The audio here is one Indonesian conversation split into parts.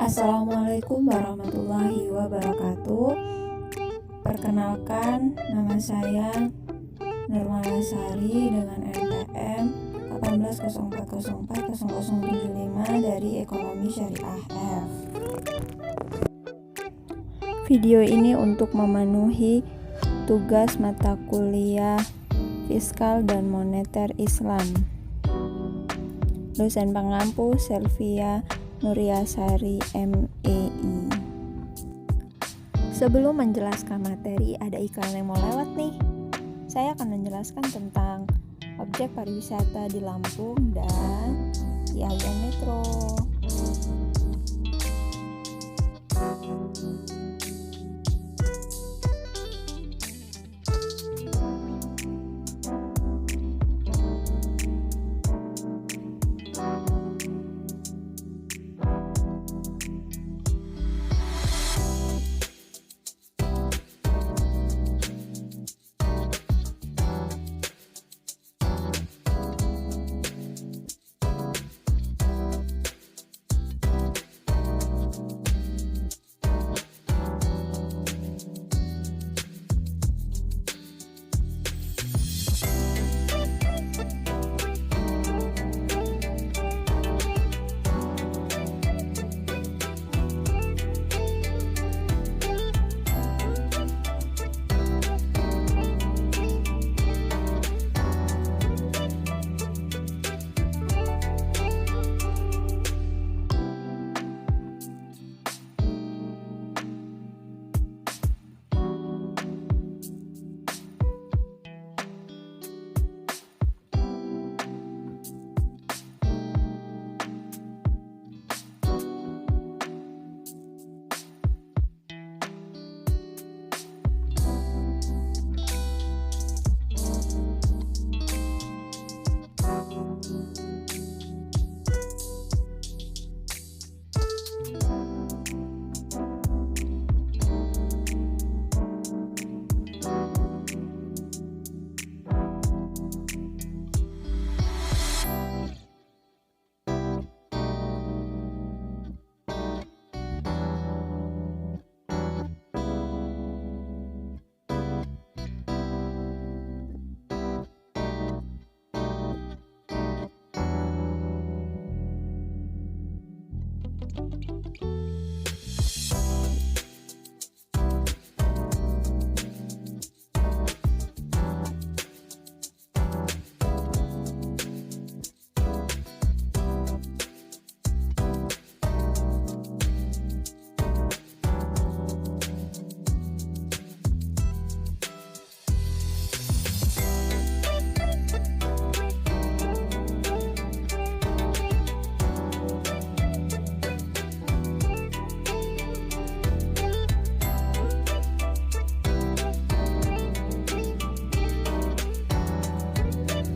Assalamualaikum warahmatullahi wabarakatuh. Perkenalkan, nama saya Nurmalasari dengan NPM 1804040075 dari Ekonomi Syariah F. Video ini untuk memenuhi tugas mata kuliah Fiskal dan Moneter Islam. Dosen pengampu Selvia Nuryasari MEI. Sebelum menjelaskan materi, ada iklan yang mau lewat nih. Saya akan menjelaskan tentang objek pariwisata di Lampung dan IAIN Metro.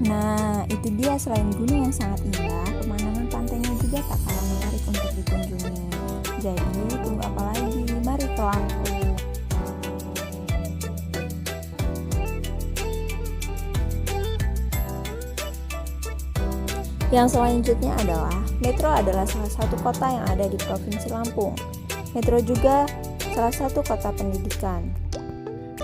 Nah, itu dia, selain gunung yang sangat indah, pemandangan pantainya juga tak kalah menarik untuk dikunjungi. Jadi, tunggu apa lagi? Mari ke Lampung. Yang selanjutnya adalah Metro adalah salah satu kota yang ada di Provinsi Lampung. Metro juga salah satu kota pendidikan.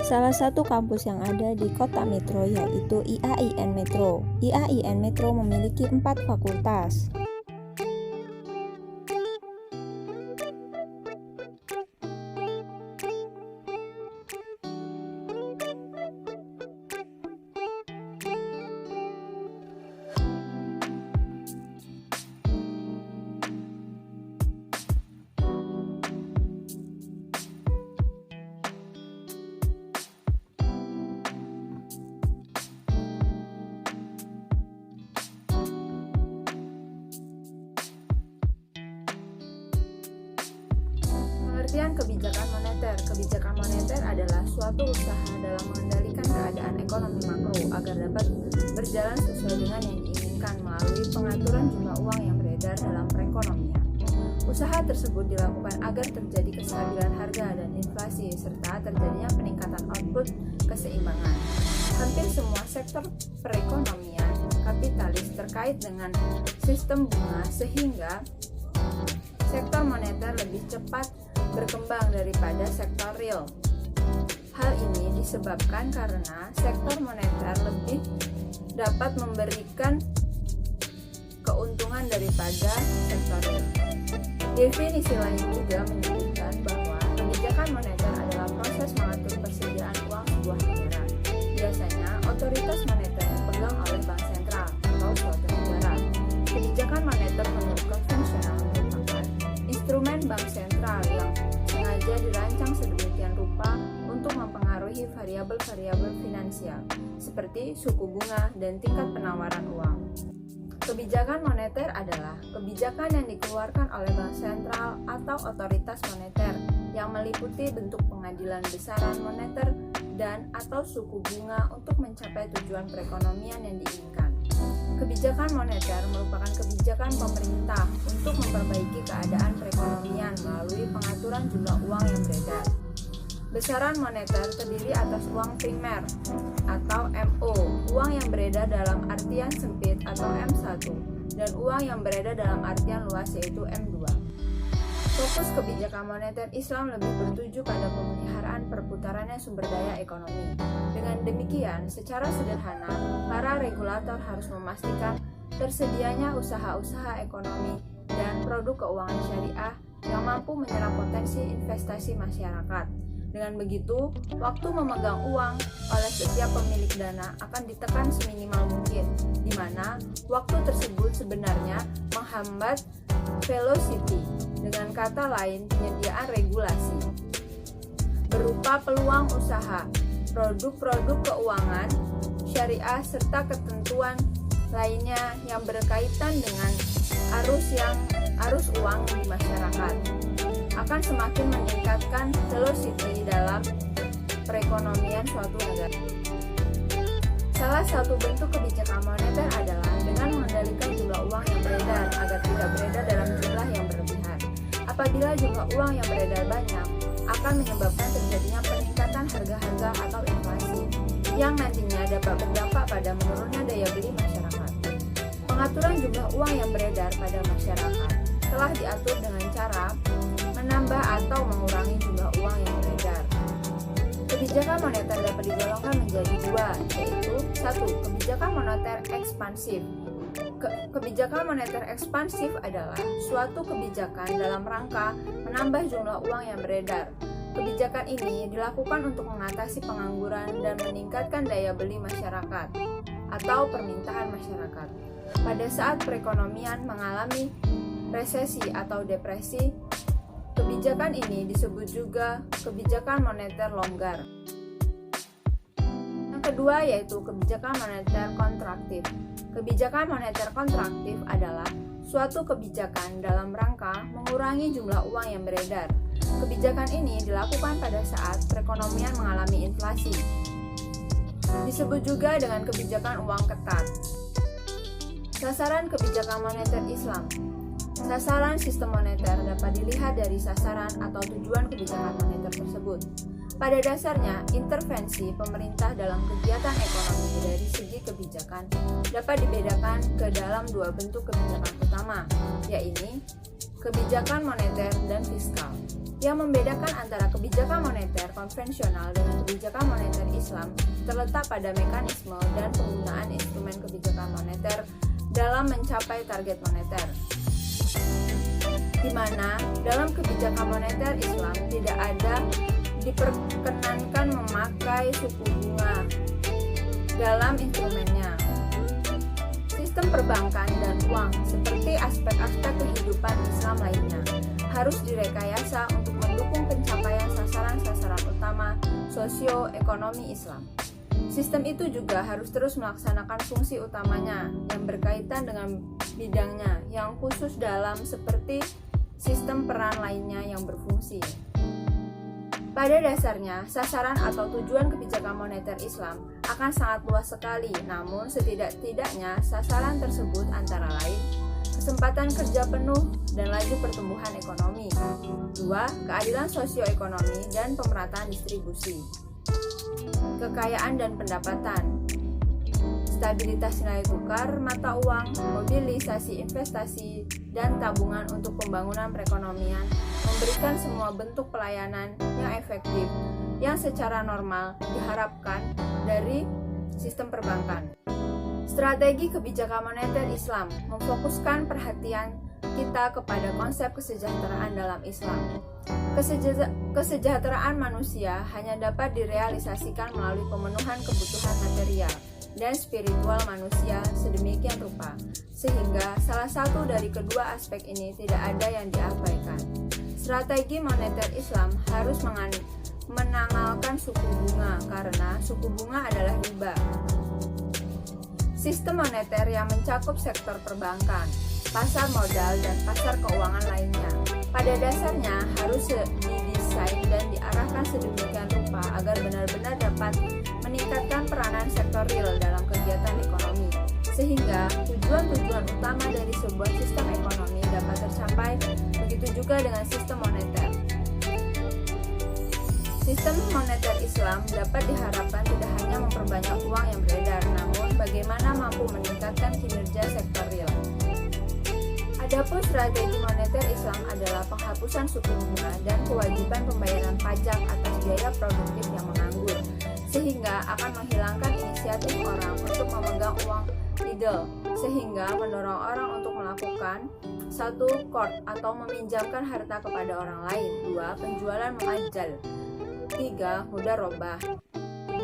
Salah satu kampus yang ada di kota Metro yaitu IAIN Metro. IAIN Metro memiliki 4 fakultas. Pengertian kebijakan moneter. Kebijakan moneter adalah suatu usaha dalam mengendalikan keadaan ekonomi makro agar dapat berjalan sesuai dengan yang diinginkan melalui pengaturan jumlah uang yang beredar dalam perekonomian. Usaha tersebut dilakukan agar terjadi kestabilan harga dan inflasi serta terjadinya peningkatan output keseimbangan. Hampir semua sektor perekonomian kapitalis terkait dengan sistem bunga sehingga sektor moneter lebih cepat berkembang daripada sektor real. Hal ini disebabkan karena sektor moneter lebih dapat memberikan keuntungan daripada sektor real. Definisi lain juga menyebutkan bahwa kebijakan moneter adalah proses mengatur persediaan uang sebuah negara. Biasanya, otoritas moneter dipegang oleh bank sentral atau suatu negara. Kebijakan moneter menurut konvensional merupakan instrumen bank sentral yang sengaja dirancang sedemikian rupa untuk mempengaruhi variabel-variabel finansial seperti suku bunga dan tingkat penawaran uang. Kebijakan moneter adalah kebijakan yang dikeluarkan oleh bank sentral atau otoritas moneter yang meliputi bentuk pengadilan besaran moneter dan atau suku bunga untuk mencapai tujuan perekonomian yang diinginkan. Kebijakan moneter merupakan kebijakan pemerintah untuk memperbaiki keadaan perekonomian melalui pengaturan jumlah uang yang beredar. Besaran moneter terdiri atas uang primer atau MO, uang yang beredar dalam artian sempit atau M1, dan uang yang beredar dalam artian luas yaitu M2. Fokus kebijakan moneter Islam lebih bertuju pada pemeliharaan perputarannya sumber daya ekonomi. Dengan demikian, secara sederhana, para regulator harus memastikan tersedianya usaha-usaha ekonomi dan produk keuangan syariah yang mampu menyerap potensi investasi masyarakat. Dengan begitu, waktu memegang uang oleh setiap pemilik dana akan ditekan seminimal mungkin, di mana waktu tersebut sebenarnya menghambat velocity, dengan kata lain penyediaan regulasi, berupa peluang usaha, produk-produk keuangan, syariah, serta ketentuan lainnya yang berkaitan dengan arus uang di masyarakat akan semakin meningkatkan velocity dalam perekonomian suatu negara. Salah satu bentuk kebijakan moneter adalah dengan mengendalikan jumlah uang yang beredar agar tidak beredar dalam jumlah yang berlebihan. Apabila jumlah uang yang beredar banyak, akan menyebabkan terjadinya peningkatan harga-harga atau inflasi yang nantinya dapat berdampak pada menurunnya daya beli masyarakat. Pengaturan jumlah uang yang beredar pada masyarakat telah diatur dengan cara menambah atau mengurangi jumlah uang yang beredar. Kebijakan moneter dapat digolongkan menjadi dua, yaitu 1. Kebijakan moneter ekspansif. Kebijakan moneter ekspansif adalah suatu kebijakan dalam rangka menambah jumlah uang yang beredar. Kebijakan ini dilakukan untuk mengatasi pengangguran dan meningkatkan daya beli masyarakat atau permintaan masyarakat. Pada saat perekonomian mengalami resesi atau depresi, kebijakan ini disebut juga kebijakan moneter longgar. Yang kedua yaitu kebijakan moneter kontraktif. Kebijakan moneter kontraktif adalah suatu kebijakan dalam rangka mengurangi jumlah uang yang beredar. Kebijakan ini dilakukan pada saat perekonomian mengalami inflasi. Disebut juga dengan kebijakan uang ketat. Sasaran kebijakan moneter Islam. Sasaran sistem moneter dapat dilihat dari sasaran atau tujuan kebijakan moneter tersebut. Pada dasarnya, intervensi pemerintah dalam kegiatan ekonomi dari segi kebijakan dapat dibedakan ke dalam dua bentuk kebijakan utama, yaitu kebijakan moneter dan fiskal. Yang membedakan antara kebijakan moneter konvensional dengan kebijakan moneter Islam terletak pada mekanisme dan penggunaan instrumen kebijakan moneter dalam mencapai target moneter, di mana dalam kebijakan moneter Islam tidak ada diperkenankan memakai suku bunga dalam instrumennya. Sistem perbankan dan uang seperti aspek-aspek kehidupan Islam lainnya harus direkayasa untuk mendukung pencapaian sasaran-sasaran utama sosioekonomi Islam. Sistem itu juga harus terus melaksanakan fungsi utamanya yang berkaitan dengan bidangnya yang khusus dalam seperti sistem peran lainnya yang berfungsi. Pada dasarnya, sasaran atau tujuan kebijakan moneter Islam akan sangat luas sekali, namun setidak-tidaknya sasaran tersebut antara lain kesempatan kerja penuh dan laju pertumbuhan ekonomi. 2. Keadilan sosioekonomi dan pemerataan distribusi. Kekayaan dan pendapatan. Stabilitas nilai tukar mata uang, mobilisasi investasi, dan tabungan untuk pembangunan perekonomian, memberikan semua bentuk pelayanan yang efektif yang secara normal diharapkan dari sistem perbankan. Strategi kebijakan moneter Islam memfokuskan perhatian kita kepada konsep kesejahteraan dalam Islam. Kesejahteraan manusia hanya dapat direalisasikan melalui pemenuhan kebutuhan material dan spiritual manusia sedemikian rupa, sehingga salah satu dari kedua aspek ini tidak ada yang diabaikan. Strategi moneter Islam harus menanggalkan suku bunga karena suku bunga adalah riba. Sistem moneter yang mencakup sektor perbankan, pasar modal, dan pasar keuangan lainnya, pada dasarnya harus didesain dan diarahkan sedemikian rupa agar benar-benar dapat meningkatkan peranan sektor real dalam kegiatan ekonomi, sehingga tujuan-tujuan utama dari sebuah sistem ekonomi dapat tercapai. Begitu juga dengan sistem moneter. Sistem moneter Islam dapat diharapkan tidak hanya memperbanyak uang yang beredar, namun bagaimana mampu meningkatkan kinerja sektor real. Adapun strategi moneter Islam adalah penghapusan suku bunga dan kewajiban pembayaran pajak atas biaya produktif yang menganggur, sehingga akan menghilangkan inisiatif orang untuk memegang uang idle, sehingga mendorong orang untuk melakukan satu kord atau meminjamkan harta kepada orang lain. 2. Penjualan muajjal. 3. Mudharabah.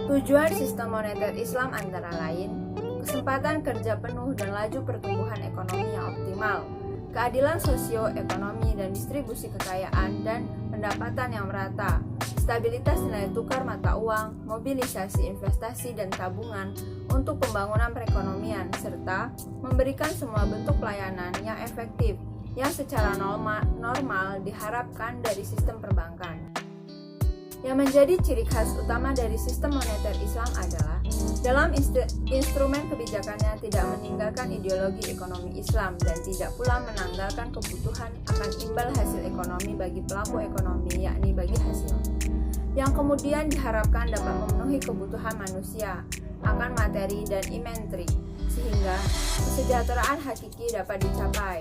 Tujuan sistem moneter Islam antara lain kesempatan kerja penuh dan laju pertumbuhan ekonomi yang optimal, keadilan sosioekonomi dan distribusi kekayaan dan pendapatan yang merata, stabilitas nilai tukar mata uang, mobilisasi investasi dan tabungan untuk pembangunan perekonomian, serta memberikan semua bentuk pelayanan yang efektif yang secara normal diharapkan dari sistem perbankan. Yang menjadi ciri khas utama dari sistem moneter Islam adalah dalam instrumen kebijakannya tidak meninggalkan ideologi ekonomi Islam dan tidak pula menanggalkan kebutuhan akan imbal hasil ekonomi bagi pelaku ekonomi, yakni bagi hasil, yang kemudian diharapkan dapat memenuhi kebutuhan manusia akan materi dan imagery, sehingga kesejahteraan hakiki dapat dicapai.